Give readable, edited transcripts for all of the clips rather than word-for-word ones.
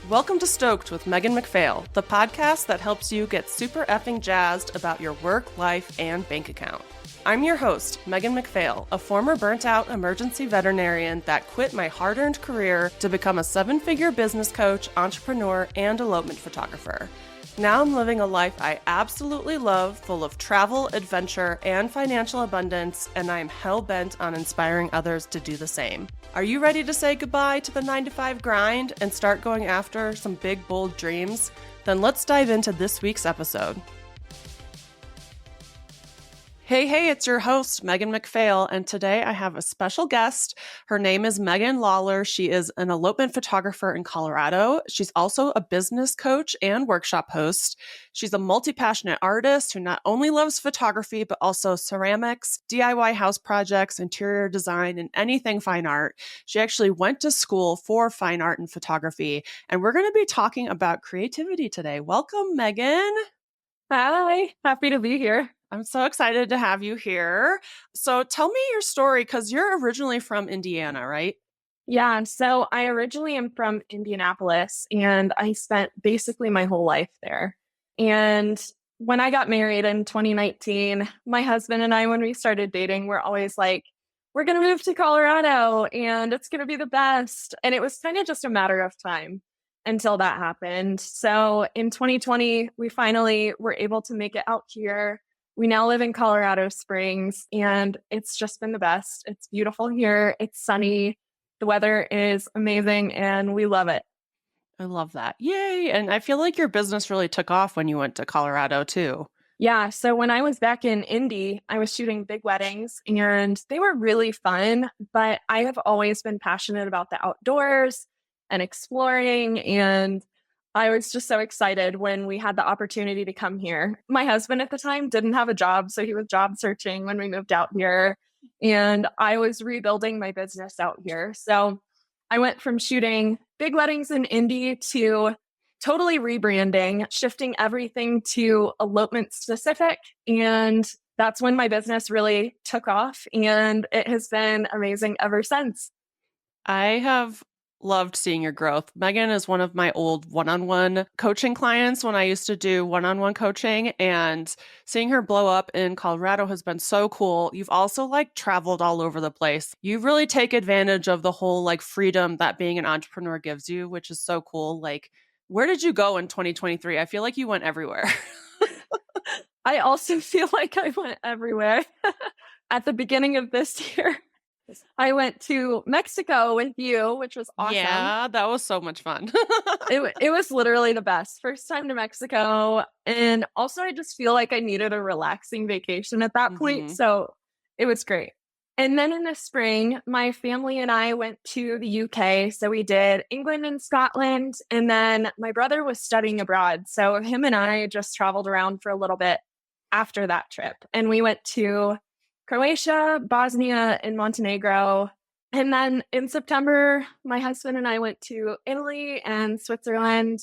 Welcome to Stoked with Meagan McPhail, the podcast that helps you get super effing jazzed about your work, life, and bank account. I'm your host, Meagan McPhail, a former burnt-out emergency veterinarian that quit my hard-earned career to become a seven-figure business coach, entrepreneur, and elopement photographer. Now I'm living a life I absolutely love, full of travel, adventure, and financial abundance, and I am hell-bent on inspiring others to do the same. Are you ready to say goodbye to the 9-to-5 grind and start going after some big, bold dreams? Then let's dive into this week's episode. Hey, it's your host, Meagan McPhail, and today I have a special guest. Her name is Meagan Lawler. She is an elopement photographer in Colorado. She's also a business coach and workshop host. She's a multi-passionate artist who not only loves photography, but also ceramics, DIY house projects, interior design, and anything fine art. She actually went to school for fine art and photography, and we're going to be talking about creativity today. Welcome, Meagan. Hi, happy to be here. I'm so excited to have you here. So tell me your story, because you're originally from Indiana, right? Yeah, so I originally am from Indianapolis, and I spent basically my whole life there. And when I got married in 2019, my husband and I, when we started dating, we're always like, we're going to move to Colorado, and it's going to be the best. And it was kind of just a matter of time until that happened. So in 2020, we finally were able to make it out here. We now live in Colorado Springs, and it's just been the best. It's beautiful here. It's sunny. The weather is amazing, and we love it. I love that. Yay. And I feel like your business really took off when you went to Colorado too. Yeah, so when I was back in Indy, I was shooting big weddings, and they were really fun, but I have always been passionate about the outdoors and exploring, and I was just so excited when we had the opportunity to come here. My husband at the time didn't have a job, so he was job searching when we moved out here, and I was rebuilding my business out here. So I went from shooting big weddings in Indy to totally rebranding, shifting everything to elopement specific, and that's when my business really took off, and it has been amazing ever since. I have loved seeing your growth. Meagan is one of my old one-on-one coaching clients when I used to do one-on-one coaching, and seeing her blow up in Colorado has been so cool. You've also traveled all over the place. You really take advantage of the whole freedom that being an entrepreneur gives you, which is so cool. Where did you go in 2023? I feel like you went everywhere. I also feel like I went everywhere. At the beginning of this year, I went to Mexico with you, which was awesome. Yeah, that was so much fun. It was literally the best. First time to Mexico. And also, I just feel like I needed a relaxing vacation at that point. So it was great. And then in the spring, my family and I went to the UK. So we did England and Scotland. And then my brother was studying abroad. So him and I just traveled around for a little bit after that trip. And we went to Croatia, Bosnia, and Montenegro. And then in September, my husband and I went to Italy and Switzerland.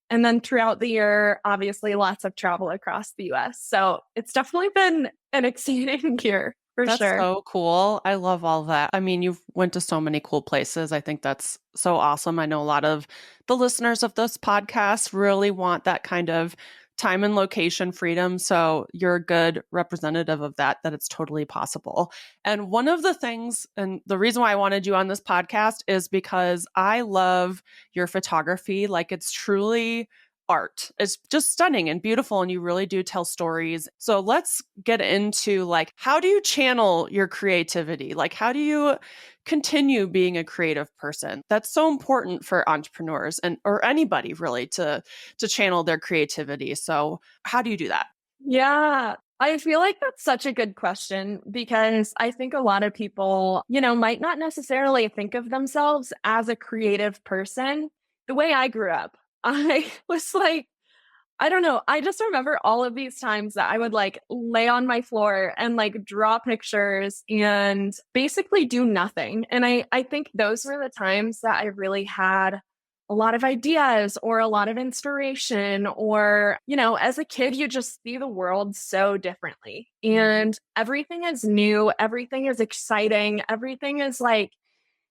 And then throughout the year, obviously, lots of travel across the US. So it's definitely been an exciting year for That's sure. so cool. I love all that. I mean, you've went to so many cool places. I think that's so awesome. I know a lot of the listeners of this podcast really want that kind of time and location freedom. So you're a good representative of that it's totally possible. And one of the things, and the reason why I wanted you on this podcast is because I love your photography. It's truly art. It's just stunning and beautiful, and you really do tell stories. So let's get into how do you channel your creativity? How do you continue being a creative person? That's so important for entrepreneurs or anybody really to channel their creativity. So how do you do that? Yeah, I feel like that's such a good question, because I think a lot of people, might not necessarily think of themselves as a creative person. The way I grew up, I was I don't know. I just remember all of these times that I would lay on my floor and draw pictures and basically do nothing. And I think those were the times that I really had a lot of ideas or a lot of inspiration, or, as a kid, you just see the world so differently, and everything is new. Everything is exciting. Everything is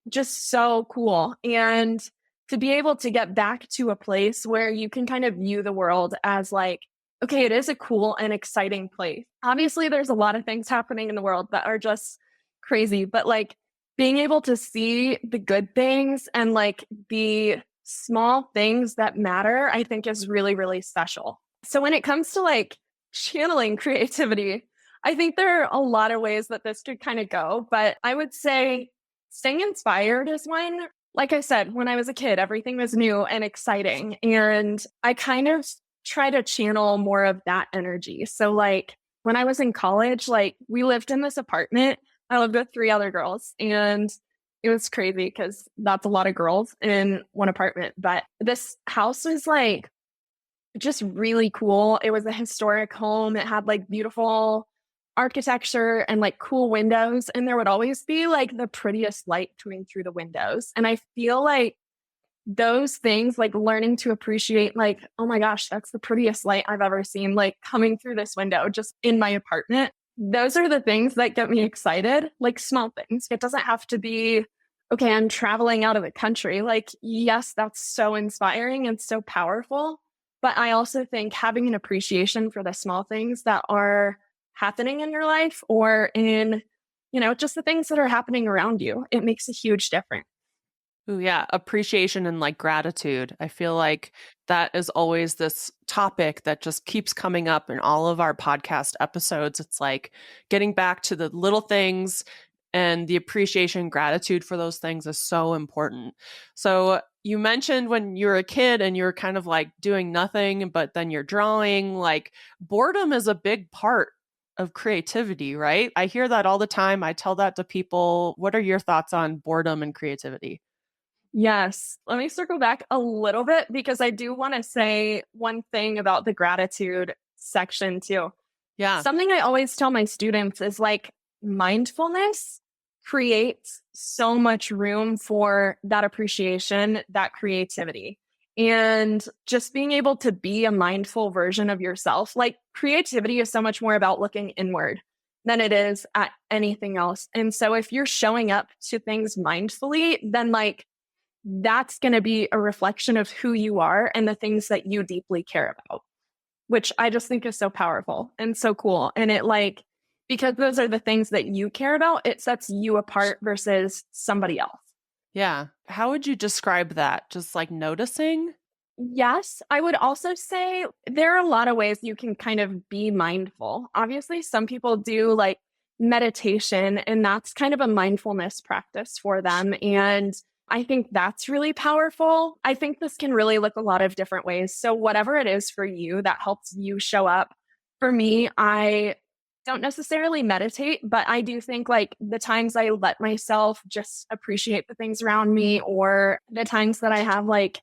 just so cool. And to be able to get back to a place where you can kind of view the world as like, okay, it is a cool and exciting place. Obviously, there's a lot of things happening in the world that are just crazy, but like being able to see the good things and like the small things that matter, I think is really, really special. So when it comes to like channeling creativity, I think there are a lot of ways that this could kind of go, but I would say staying inspired is one. Like I said, when I was a kid, everything was new and exciting. And I kind of try to channel more of that energy. So, like, when I was in college, like, we lived in this apartment. I lived with three other girls, and it was crazy because that's a lot of girls in one apartment. But this house was like just really cool. It was a historic home. It had like beautiful architecture and like cool windows. And there would always be like the prettiest light coming through the windows. And I feel like those things, like learning to appreciate, like, oh my gosh, that's the prettiest light I've ever seen, like coming through this window just in my apartment. Those are the things that get me excited, like small things. It doesn't have to be, okay, I'm traveling out of the country. Like, yes, that's so inspiring and so powerful. But I also think having an appreciation for the small things that are happening in your life or in, just the things that are happening around you, it makes a huge difference. Ooh, yeah, appreciation and like gratitude. I feel like that is always this topic that just keeps coming up in all of our podcast episodes. It's like getting back to the little things and the appreciation, gratitude for those things is so important. So, you mentioned when you were a kid and you were kind of like doing nothing, but then you're drawing, like boredom is a big part of creativity, right? I hear that all the time. I tell that to people. What are your thoughts on boredom and creativity? Yes. Let me circle back a little bit because I do want to say one thing about the gratitude section too. Yeah. Something I always tell my students is like mindfulness creates so much room for that appreciation, that creativity. And just being able to be a mindful version of yourself, like creativity is so much more about looking inward than it is at anything else. And so if you're showing up to things mindfully, then like that's going to be a reflection of who you are and the things that you deeply care about, which I just think is so powerful and so cool. And it like, because those are the things that you care about, it sets you apart versus somebody else. Yeah. How would you describe that? Just like noticing? Yes, I would also say there are a lot of ways you can kind of be mindful. Obviously, some people do like meditation, and that's kind of a mindfulness practice for them. And I think that's really powerful. I think this can really look a lot of different ways. So, whatever it is for you that helps you show up. For me, I don't necessarily meditate, but I do think like the times I let myself just appreciate the things around me, or the times that I have like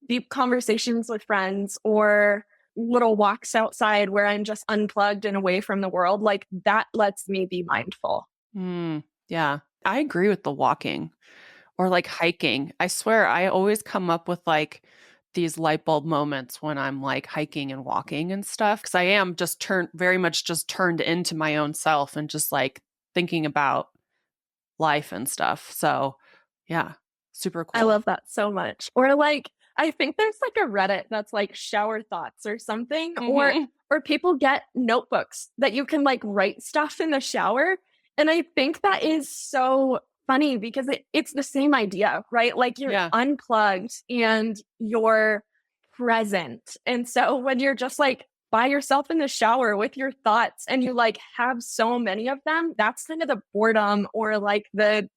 deep conversations with friends or little walks outside where I'm just unplugged and away from the world, like that lets me be mindful. Yeah. I agree with the walking or like hiking. I swear I always come up with like these light bulb moments when I'm like hiking and walking and stuff. Cause I am just very much just turned into my own self and just like thinking about life and stuff. So yeah, super I cool. love that so much. Or like, I think there's like a Reddit that's like shower thoughts or something, Hmm. or people get notebooks that you can like write stuff in the shower. And I think that is so funny because it's the same idea, right? Like you're Yeah. unplugged and you're present. And so when you're just like by yourself in the shower with your thoughts and you like have so many of them, that's kind of the boredom or like the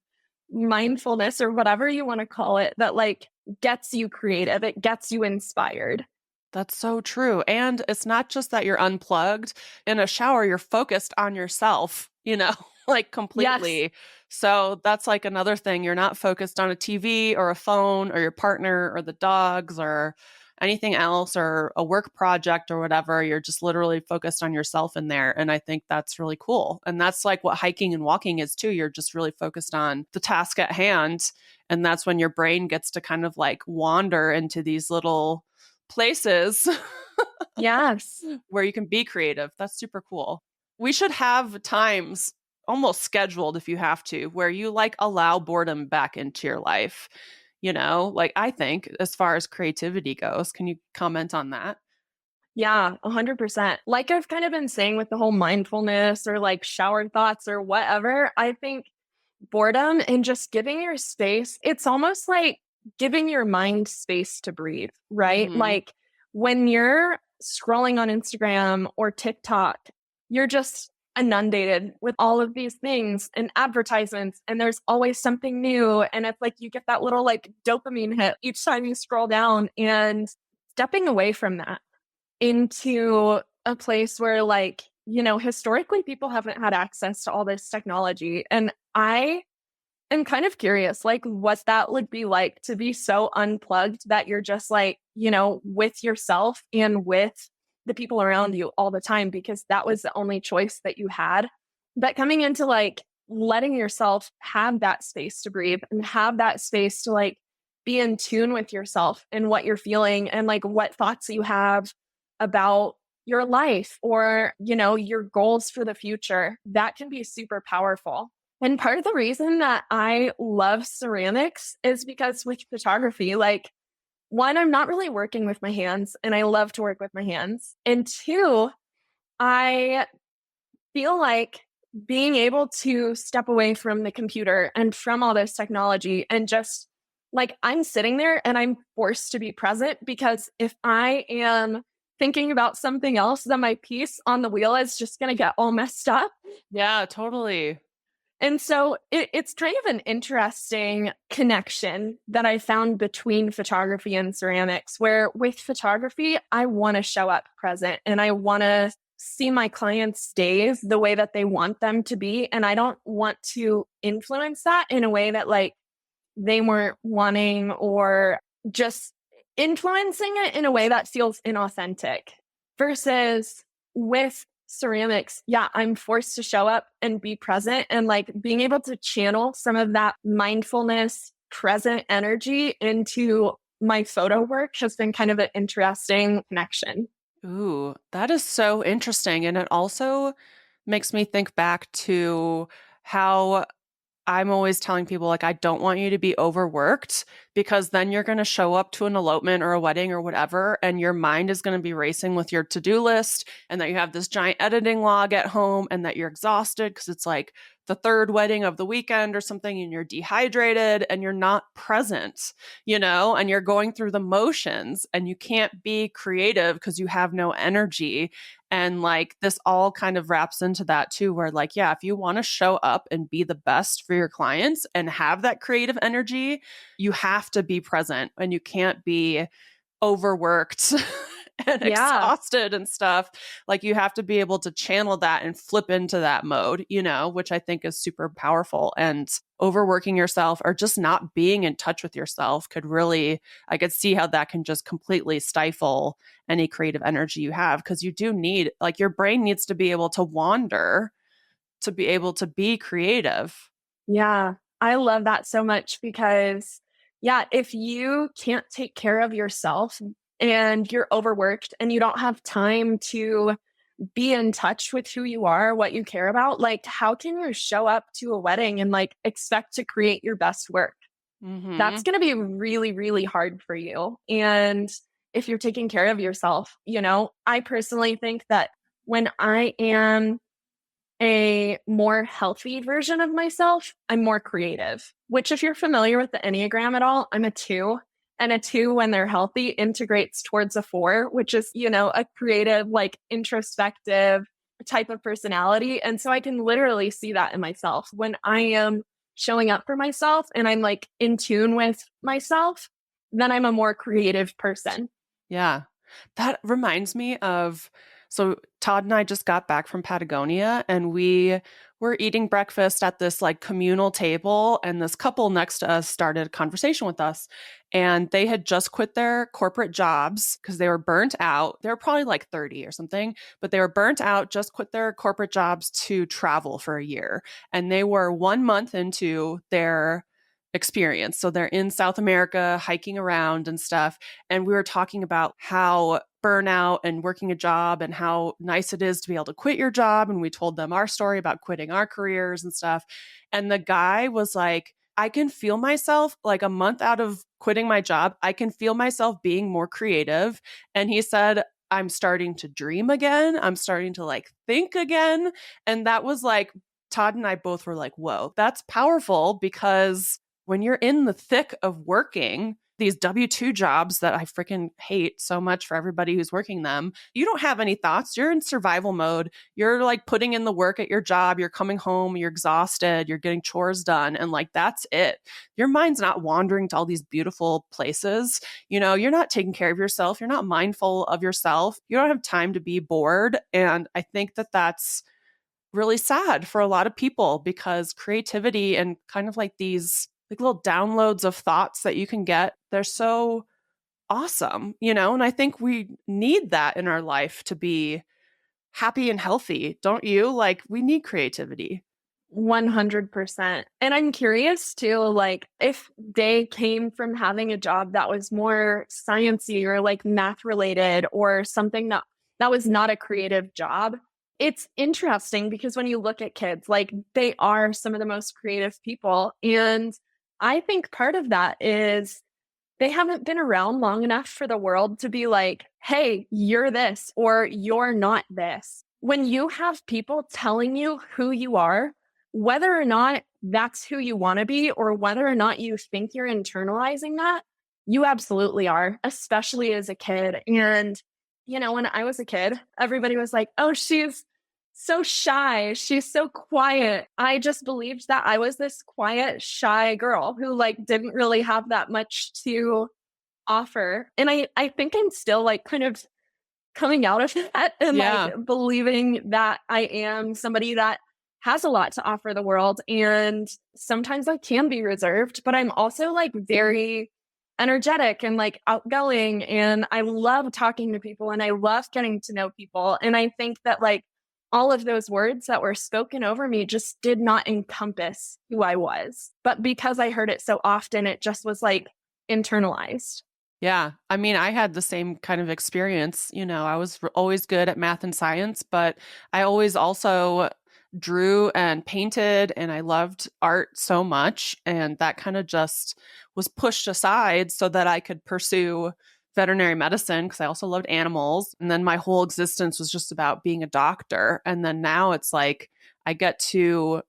mindfulness or whatever you want to call it that like gets you creative, it gets you inspired. That's so true. And it's not just that you're unplugged. In a shower, you're focused on yourself, like Yes. completely. So that's like another thing. You're not focused on a TV or a phone or your partner or the dogs or anything else or a work project or whatever. You're just literally focused on yourself in there. And I think that's really cool. And that's like what hiking and walking is too. You're just really focused on the task at hand. And that's when your brain gets to kind of like wander into these little places Yes. where you can be creative. That's super cool. We should have times almost scheduled if you have to, where you like allow boredom back into your life. like I think as far as creativity goes. Can you comment on that? Yeah, 100%. Like I've kind of been saying with the whole mindfulness or like shower thoughts or whatever, I think boredom and just giving your space, it's almost like giving your mind space to breathe, right? Mhm. Like when you're scrolling on Instagram or TikTok, you're just inundated with all of these things and advertisements, and there's always something new. And it's like you get that little like dopamine hit each time you scroll down, and stepping away from that into a place where like, historically people haven't had access to all this technology. And I am kind of curious, like, what that would be like to be so unplugged that you're just like, with yourself and with the people around you all the time, because that was the only choice that you had. But coming into like letting yourself have that space to breathe and have that space to like be in tune with yourself and what you're feeling and like what thoughts you have about your life or, your goals for the future, that can be super powerful. And part of the reason that I love ceramics is because with photography, like, one, I'm not really working with my hands and I love to work with my hands. And two, I feel like being able to step away from the computer and from all this technology and just like I'm sitting there and I'm forced to be present, because if I am thinking about something else, then my piece on the wheel is just going to get all messed up. Yeah, totally. And so it's kind of an interesting connection that I found between photography and ceramics, where with photography, I want to show up present and I want to see my clients' days the way that they want them to be. And I don't want to influence that in a way that like they weren't wanting, or just influencing it in a way that feels inauthentic. Versus with ceramics, yeah, I'm forced to show up and be present, and like being able to channel some of that mindfulness, present energy into my photo work has been kind of an interesting connection. Ooh, that is so interesting. And it also makes me think back to how I'm always telling people, like, I don't want you to be overworked because then you're going to show up to an elopement or a wedding or whatever, and your mind is going to be racing with your to do list, and that you have this giant editing log at home, and that you're exhausted because it's like the third wedding of the weekend or something, and you're dehydrated and you're not present, and you're going through the motions and you can't be creative because you have no energy. And like this all kind of wraps into that too, where like, yeah, if you want to show up and be the best for your clients and have that creative energy, you have to be present and you can't be overworked and Yeah. exhausted and stuff. Like you have to be able to channel that and flip into that mode, which I think is super powerful. And overworking yourself or just not being in touch with yourself I could see how that can just completely stifle any creative energy you have, because you do need, like, your brain needs to be able to wander to be able to be creative. Yeah, I love that so much because, yeah, if you can't take care of yourself and you're overworked and you don't have time to be in touch with who you are, what you care about, like, how can you show up to a wedding and like expect to create your best work? That's Mhm. going to be really, really hard for you. And if you're taking care of yourself, I personally think that when I am a more healthy version of myself, I'm more creative, which, if you're familiar with the Enneagram at all, I'm a two. And a two, when they're healthy, integrates towards a four, which is, a creative, like introspective type of personality. And so I can literally see that in myself when I am showing up for myself and I'm like in tune with myself, then I'm a more creative person. Yeah. That reminds me of, so Todd and I just got back from Patagonia and we were eating breakfast at this like communal table, and this couple next to us started a conversation with us, and they had just quit their corporate jobs because they were burnt out. They were probably like 30 or something, but they were burnt out, just quit their corporate jobs to travel for a year. And they were 1 month into their experience. So they're in South America hiking around and stuff. And we were talking about how burnout and working a job and how nice it is to be able to quit your job. And we told them our story about quitting our careers and stuff. And the guy was like, I can feel myself like a month out of quitting my job, I can feel myself being more creative. And he said, I'm starting to dream again. I'm starting to like think again. And that was like, Todd and I both were like, whoa, that's powerful because when you're in the thick of working, these W-2 jobs that I freaking hate so much for everybody who's working them, you don't have any thoughts. You're in survival mode. You're like putting in the work at your job. You're coming home. You're exhausted. You're getting chores done. And like, that's it. Your mind's not wandering to all these beautiful places. You know, you're not taking care of yourself. You're not mindful of yourself. You don't have time to be bored. And I think that that's really sad for a lot of people because creativity and kind of like these like little downloads of thoughts that you can get, they're so awesome, you know? And I think we need that in our life to be happy and healthy, don't you? Like we need creativity. 100%. And I'm curious too, like if they came from having a job that was more sciencey or like math related or something that was not a creative job. It's interesting because when you look at kids, like they are some of the most creative people. And I think part of that is they haven't been around long enough for the world to be like, hey, you're this or you're not this. When you have people telling you who you are, whether or not that's who you want to be or whether or not you think you're internalizing that, you absolutely are, especially as a kid. And, you know, when I was a kid, everybody was like, oh, she's so shy. She's so quiet. I just believed that I was this quiet, shy girl who like didn't really have that much to offer. And I think I'm still like kind of coming out of that and like Yeah. believing that I am somebody that has a lot to offer the world. And sometimes I can be reserved, but I'm also like very energetic and like outgoing. And I love talking to people and I love getting to know people. And I think that like all of those words that were spoken over me just did not encompass who I was. But because I heard it so often, it just was like internalized. Yeah. I mean, I had the same kind of experience. You know, I was always good at math and science, but I always also drew and painted and I loved art so much. And that kind of just was pushed aside so that I could pursue veterinary medicine because I also loved animals. And then my whole existence was just about being a doctor. And then now it's like I get to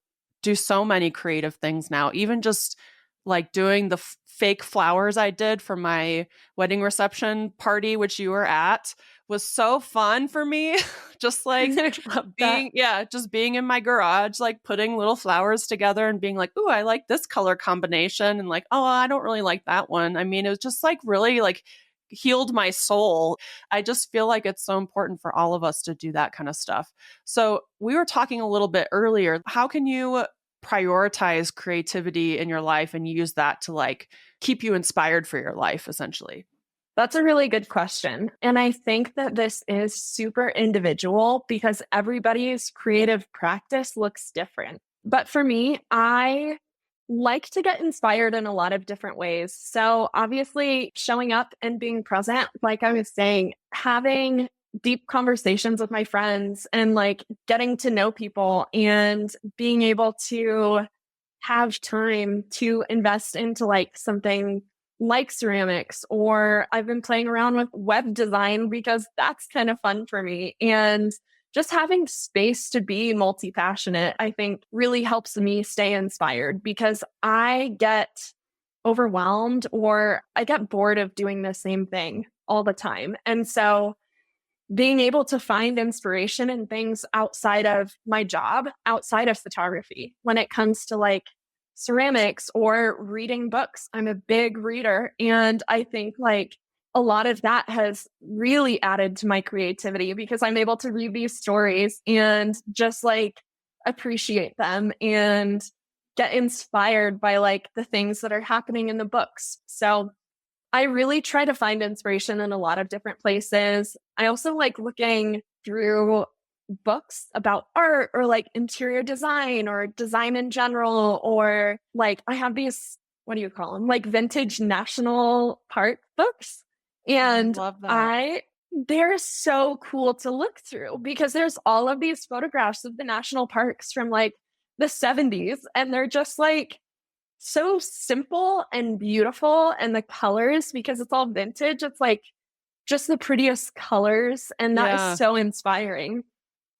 do so many creative things now, even just like doing the fake flowers I did for my wedding reception party, which you were at, was so fun for me. Just like I love that. just being in my garage, like putting little flowers together and being like, ooh, I like this color combination. And like, oh, I don't really like that one. I mean, it was just like really like healed my soul. I just feel like it's so important for all of us to do that kind of stuff. So we were talking a little bit earlier. How can you prioritize creativity in your life and use that to like keep you inspired for your life, essentially? That's a really good question. And I think that this is super individual because everybody's creative practice looks different. But for me, I like to get inspired in a lot of different ways. So, obviously, showing up and being present, like I was saying, having deep conversations with my friends and like getting to know people and being able to have time to invest into like something like ceramics, or I've been playing around with web design because that's kind of fun for me. And just having space to be multi passionate, I think really helps me stay inspired because I get overwhelmed or I get bored of doing the same thing all the time. And so being able to find inspiration in things outside of my job, outside of photography, when it comes to like ceramics or reading books. I'm a big reader. And I think like a lot of that has really added to my creativity because I'm able to read these stories and just like appreciate them and get inspired by like the things that are happening in the books. So I really try to find inspiration in a lot of different places. I also like looking through books about art or like interior design or design in general, or like I have these, what do you call them? Like vintage national park books. Oh, I And love that. I, they're so cool to look through because there's all of these photographs of the national parks from like the 70s. And they're just like, so simple and beautiful, and the colors, because it's all vintage, it's like just the prettiest colors, and that is Yeah. so inspiring.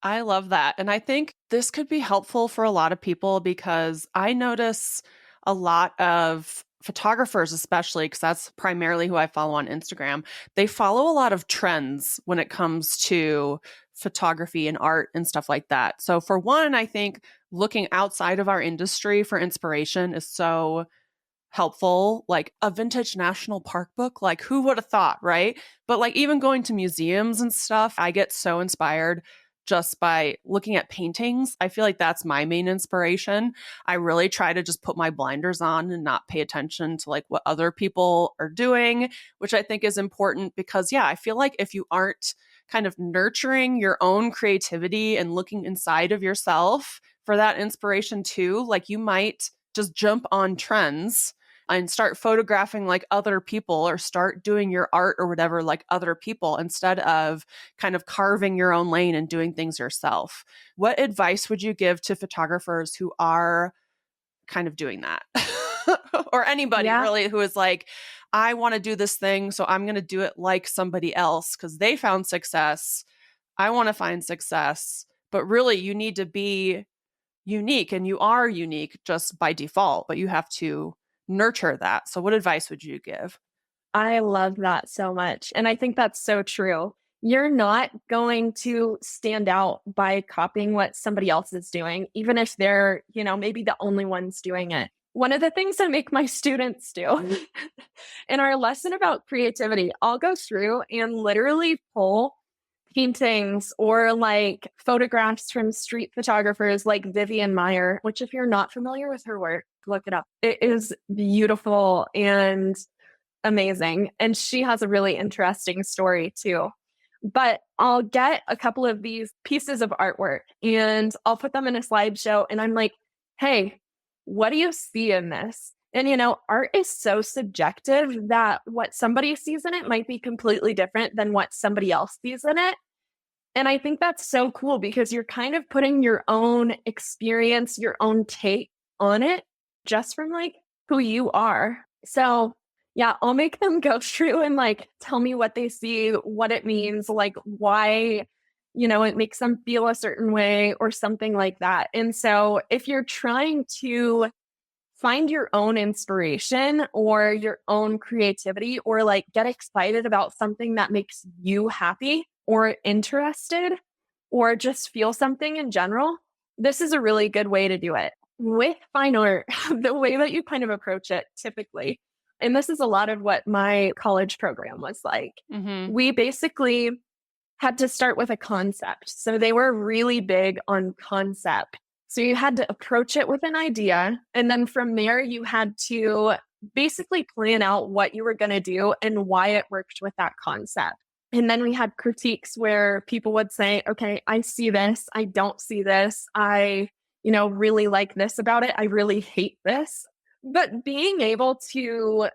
I love that. And I think this could be helpful for a lot of people because I notice a lot of photographers, especially because that's primarily who I follow on Instagram. They follow a lot of trends when it comes to photography and art and stuff like that. So, for one, I think looking outside of our industry for inspiration is so helpful. Like a vintage national park book, like who would have thought, right? But like even going to museums and stuff, I get so inspired just by looking at paintings. I feel like that's my main inspiration. I really try to just put my blinders on and not pay attention to like what other people are doing, which I think is important because yeah, I feel like if you aren't kind of nurturing your own creativity and looking inside of yourself for that inspiration too, like you might just jump on trends and start photographing like other people or start doing your art or whatever like other people instead of kind of carving your own lane and doing things yourself. What advice would you give to photographers who are kind of doing that? Or anybody Yeah, really who is like, I want to do this thing, so I'm going to do it like somebody else because they found success. I want to find success. But really, you need to be unique and you are unique just by default, but you have to nurture that. So what advice would you give? I love that so much. And I think that's so true. You're not going to stand out by copying what somebody else is doing, even if they're, maybe the only ones doing it. One of the things I make my students do in our lesson about creativity, I'll go through and literally pull paintings or like photographs from street photographers like Vivian Meyer, which, if you're not familiar with her work, look it up. It is beautiful and amazing. And she has a really interesting story too. But I'll get a couple of these pieces of artwork and I'll put them in a slideshow. And I'm like, hey, what do you see in this? And, art is so subjective that what somebody sees in it might be completely different than what somebody else sees in it. And I think that's so cool because you're kind of putting your own experience, your own take on it just from like who you are. So, yeah, I'll make them go through and like tell me what they see, what it means, like why, it makes them feel a certain way or something like that. And so, if you're trying to find your own inspiration or your own creativity or like get excited about something that makes you happy or interested or just feel something in general, this is a really good way to do it. With fine art, the way that you kind of approach it typically, and this is a lot of what my college program was like, Mm-hmm. we basically had to start with a concept. So they were really big on concept. So you had to approach it with an idea. And then from there, you had to basically plan out what you were going to do and why it worked with that concept. And then we had critiques where people would say, okay, I see this. I don't see this. I, really like this about it. I really hate this. But being able to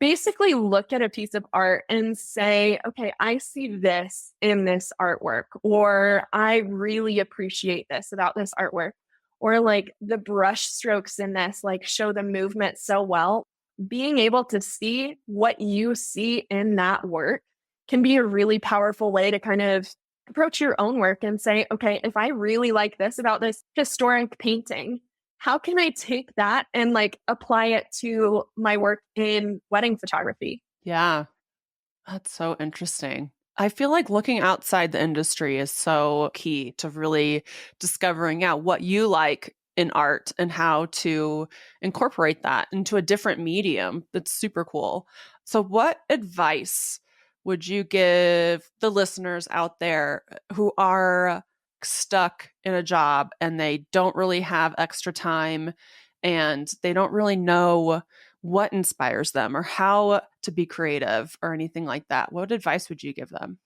basically look at a piece of art and say, okay, I see this in this artwork, or I really appreciate this about this artwork, or like the brush strokes in this, like show the movement so well. Being able to see what you see in that work can be a really powerful way to kind of approach your own work and say, okay, if I really like this about this historic painting, how can I take that and like apply it to my work in wedding photography? Yeah, that's so interesting. I feel like looking outside the industry is so key to really discovering out what you like in art and how to incorporate that into a different medium. That's super cool. So, what advice would you give the listeners out there who are stuck in a job and they don't really have extra time and they don't really know what inspires them or how to be creative or anything like that? What advice would you give them?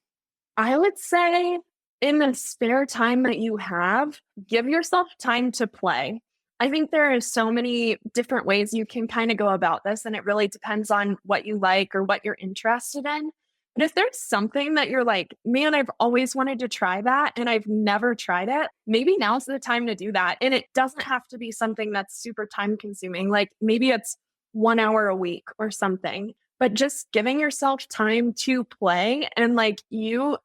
I would say in the spare time that you have, give yourself time to play. I think there are so many different ways you can kind of go about this, and it really depends on what you like or what you're interested in. But if there's something that you're like, man, I've always wanted to try that and I've never tried it, maybe now's the time to do that. And it doesn't have to be something that's super time consuming. Like maybe it's 1 hour a week or something, but just giving yourself time to play and like you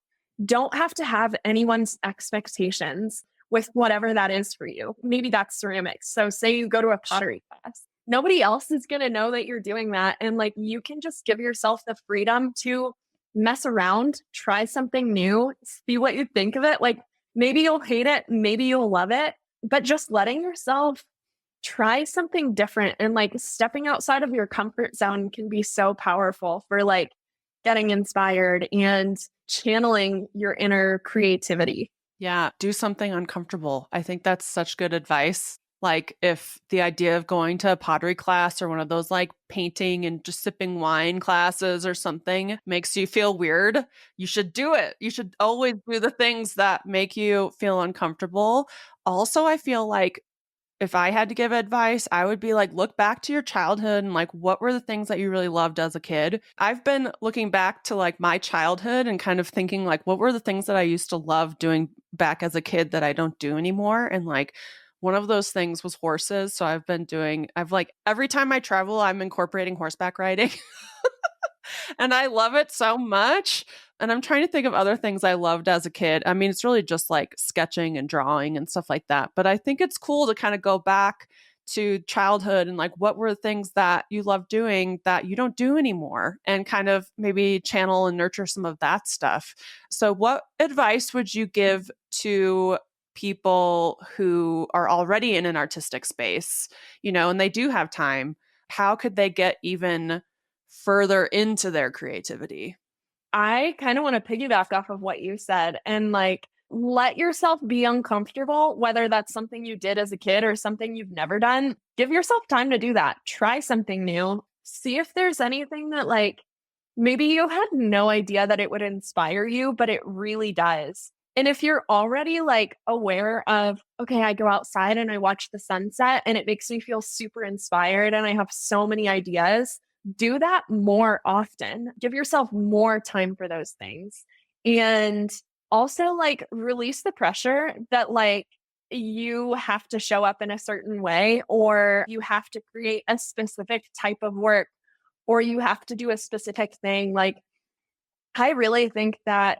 don't have to have anyone's expectations with whatever that is for you. Maybe that's ceramics. So say you go to a pottery class. Nobody else is going to know that you're doing that. And like you can just give yourself the freedom to mess around, try something new, see what you think of it. Like maybe you'll hate it, maybe you'll love it, but just letting yourself try something different and like stepping outside of your comfort zone can be so powerful for like getting inspired and channeling your inner creativity. Yeah, do something uncomfortable. I think that's such good advice. Like if the idea of going to a pottery class or one of those like painting and just sipping wine classes or something makes you feel weird, you should do it. You should always do the things that make you feel uncomfortable. Also, I feel like if I had to give advice, I would be like, look back to your childhood and like, what were the things that you really loved as a kid? I've been looking back to like my childhood and kind of thinking like, what were the things that I used to love doing back as a kid that I don't do anymore? And like, one of those things was horses. So I've like, every time I travel, I'm incorporating horseback riding. And I love it so much. And I'm trying to think of other things I loved as a kid. I mean, it's really just like sketching and drawing and stuff like that. But I think it's cool to kind of go back to childhood and like what were the things that you love doing that you don't do anymore and kind of maybe channel and nurture some of that stuff. So, what advice would you give to people who are already in an artistic space, and they do have time? How could they get even further into their creativity? I kind of want to piggyback off of what you said and like let yourself be uncomfortable, whether that's something you did as a kid or something you've never done. Give yourself time to do that. Try something new. See if there's anything that like maybe you had no idea that it would inspire you, but it really does. And if you're already like aware of, okay, I go outside and I watch the sunset and it makes me feel super inspired and I have so many ideas, do that more often. Give yourself more time for those things. And also like release the pressure that like you have to show up in a certain way or you have to create a specific type of work or you have to do a specific thing. Like I really think that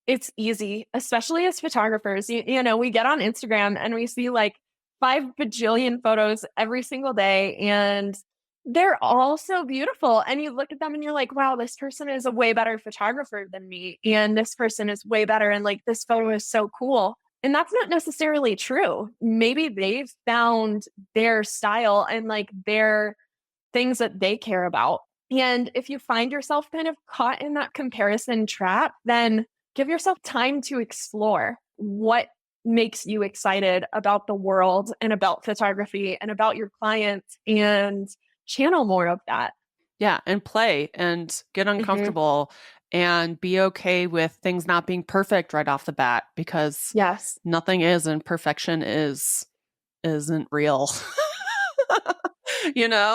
it's easy, especially as photographers. We get on Instagram and we see like 5 bajillion photos every single day, and they're all so beautiful. And you look at them and you're like, wow, this person is a way better photographer than me. And this person is way better. And like, this photo is so cool. And that's not necessarily true. Maybe they've found their style and like their things that they care about. And if you find yourself kind of caught in that comparison trap, then give yourself time to explore what makes you excited about the world and about photography and about your clients and channel more of that. Yeah, and play and get Mhm. uncomfortable and be okay with things not being perfect right off the bat because Yes. nothing is and perfection isn't real.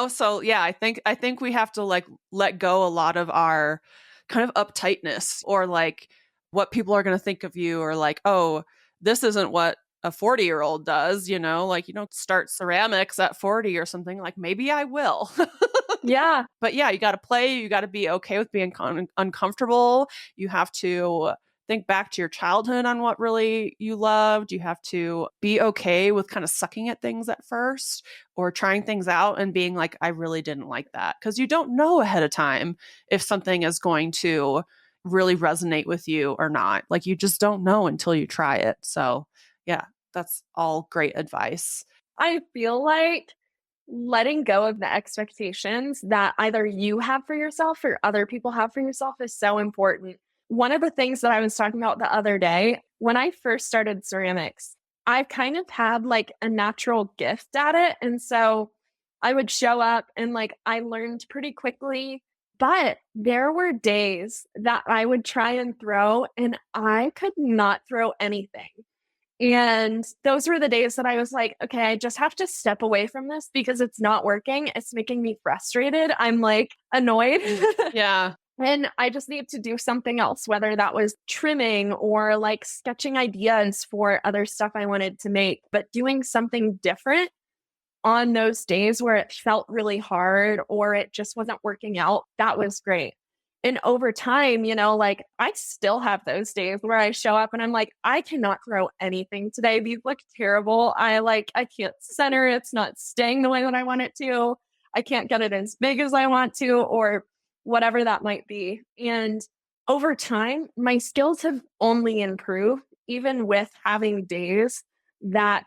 So yeah, I think we have to like let go a lot of our kind of uptightness or like what people are going to think of you or like, oh, this isn't what a 40-year-old does, like you don't start ceramics at 40 or something. Like maybe I will. Yeah. But yeah, you got to play, you got to be okay with being uncomfortable. You have to think back to your childhood on what really you loved. You have to be okay with kind of sucking at things at first or trying things out and being like, I really didn't like that. Because you don't know ahead of time if something is going to really resonate with you or not. Like you just don't know until you try it. So yeah, that's all great advice. I feel like letting go of the expectations that either you have for yourself or other people have for yourself is so important. One of the things that I was talking about the other day, when I first started ceramics, I kind of had like a natural gift at it. And so I would show up and like I learned pretty quickly. But there were days that I would try and throw, and I could not throw anything. And those were the days that I was like, okay, I just have to step away from this because it's not working. It's making me frustrated. I'm like annoyed. Yeah. And I just need to do something else, whether that was trimming or like sketching ideas for other stuff I wanted to make, but doing something different on those days where it felt really hard or it just wasn't working out, that was great. And over time, like I still have those days where I show up and I'm like, I cannot throw anything today. These look terrible. I can't center. It's not staying the way that I want it to. I can't get it as big as I want to, or whatever that might be. And over time, my skills have only improved, even with having days that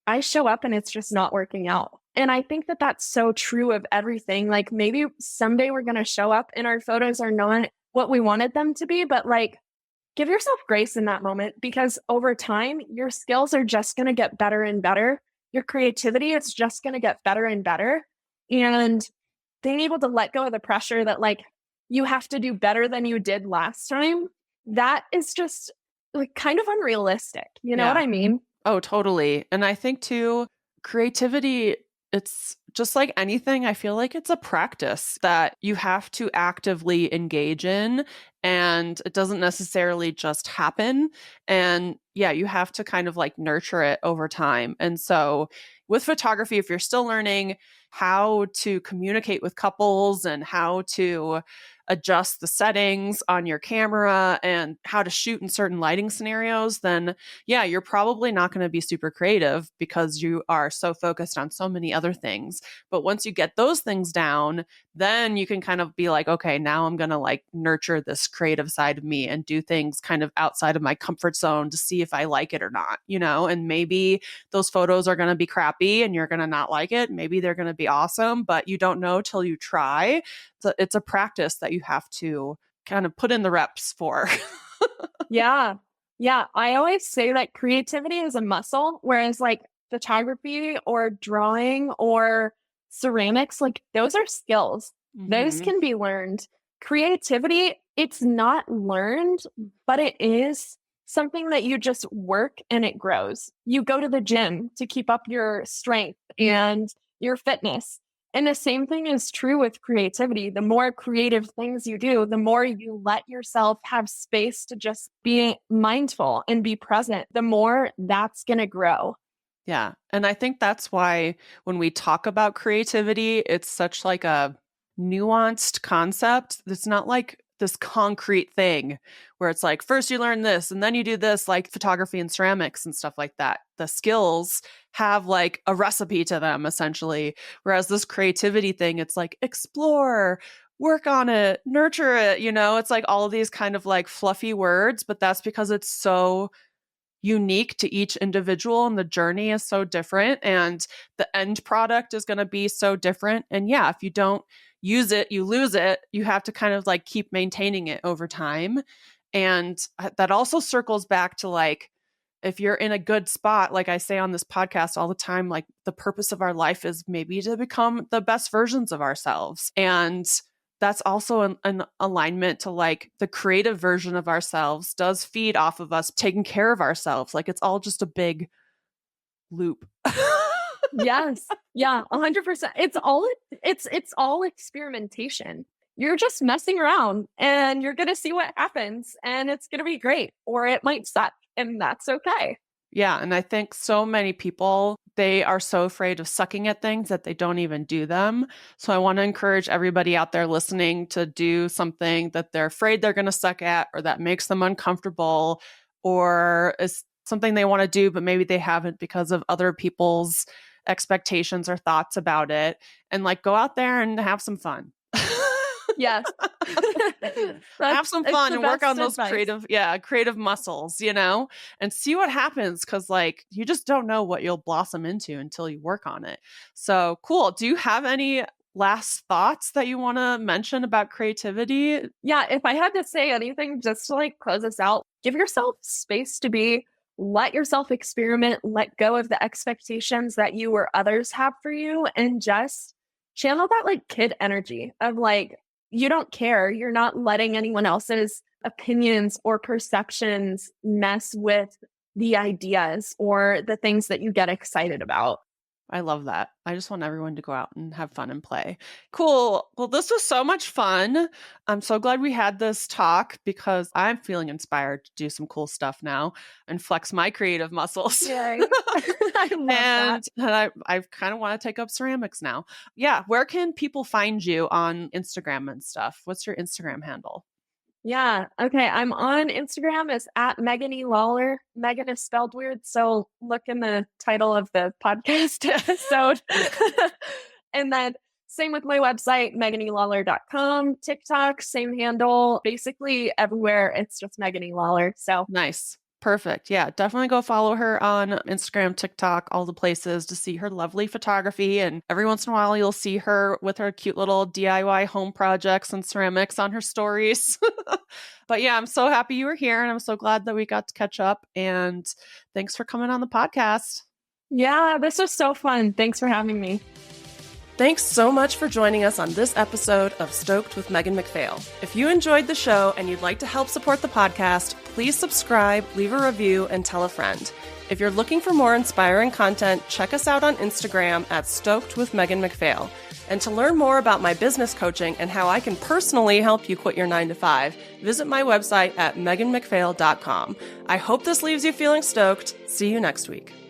I show up and it's just not working out. And I think that that's so true of everything. Like maybe someday we're going to show up and our photos are not what we wanted them to be, but like give yourself grace in that moment because over time, your skills are just going to get better and better. Your creativity is just going to get better and better. And being able to let go of the pressure that like you have to do better than you did last time, that is just like kind of unrealistic. You know what Yeah. I mean? Oh, totally. And I think too, creativity, it's just like anything, I feel like it's a practice that you have to actively engage in. And it doesn't necessarily just happen. And yeah, you have to kind of like nurture it over time. And so with photography, if you're still learning how to communicate with couples and how to adjust the settings on your camera and how to shoot in certain lighting scenarios, then yeah, you're probably not going to be super creative because you are so focused on so many other things. But once you get those things down, then you can kind of be like, okay, now I'm going to like nurture this creative side of me and do things kind of outside of my comfort zone to see if I like it or not, and maybe those photos are going to be crappy and you're going to not like it. Maybe they're going to be awesome, but you don't know till you try. So it's a practice that you have to kind of put in the reps for. Yeah. Yeah. I always say that creativity is a muscle, whereas like photography or drawing or ceramics, like those are skills. Those Mhm. can be learned. Creativity, it's not learned, but it is something that you just work and it grows. You go to the gym to keep up your strength and your fitness. And the same thing is true with creativity. The more creative things you do, the more you let yourself have space to just be mindful and be present, the more that's going to grow. Yeah. And I think that's why when we talk about creativity, it's such like a nuanced concept. It's not like this concrete thing where it's like first you learn this and then you do this, like photography and ceramics and stuff like that. The skills have like a recipe to them essentially. Whereas this creativity thing, it's like explore, work on it, nurture it, it's like all of these kind of like fluffy words, but that's because it's so unique to each individual and the journey is so different and the end product is going to be so different. And yeah, if you don't use it, you lose it. You have to kind of like keep maintaining it over time. And that also circles back to like, if you're in a good spot, like I say on this podcast all the time, like the purpose of our life is maybe to become the best versions of ourselves. And that's also an alignment to like the creative version of ourselves does feed off of us taking care of ourselves. Like it's all just a big loop. Yes. Yeah, 100%. It's all experimentation. You're just messing around and you're going to see what happens and it's going to be great or it might suck and that's okay. Yeah. And I think so many people, they are so afraid of sucking at things that they don't even do them. So I want to encourage everybody out there listening to do something that they're afraid they're going to suck at or that makes them uncomfortable or is something they want to do, but maybe they haven't because of other people's expectations or thoughts about it. And like go out there and have some fun. Yes. Have some It's fun the and work on best those advice. creative muscles, and see what happens. Cause like you just don't know what you'll blossom into until you work on it. So cool. Do you have any last thoughts that you want to mention about creativity? Yeah, if I had to say anything just to like close us out, give yourself space to be, let yourself experiment, let go of the expectations that you or others have for you, and just channel that like kid energy of like, you don't care. You're not letting anyone else's opinions or perceptions mess with the ideas or the things that you get excited about. I love that. I just want everyone to go out and have fun and play. Cool. Well, this was so much fun. I'm so glad we had this talk because I'm feeling inspired to do some cool stuff now and flex my creative muscles. Yay. I love that. And I kind of want to take up ceramics now. Yeah. Where can people find you on Instagram and stuff? What's your Instagram handle? Yeah. Okay. I'm on Instagram. It's at Meagan Lawler. Megan is spelled weird. So look in the title of the podcast episode. And then same with my website, meganelawler.com, TikTok, same handle, basically everywhere. It's just Meagan Lawler. So Nice. Perfect. Yeah, definitely go follow her on Instagram, TikTok, all the places to see her lovely photography. And every once in a while, you'll see her with her cute little DIY home projects and ceramics on her stories. But yeah, I'm so happy you were here and I'm so glad that we got to catch up. And thanks for coming on the podcast. yeah, this was so fun. Thanks for having me. Thanks so much for joining us on this episode of Stoked with Meagan McPhail. If you enjoyed the show and you'd like to help support the podcast, please subscribe, leave a review, and tell a friend. If you're looking for more inspiring content, check us out on Instagram at Stoked with Meagan McPhail. And to learn more about my business coaching and how I can personally help you quit your 9-to-5, visit my website at meaganmcphail.com. I hope this leaves you feeling stoked. See you next week.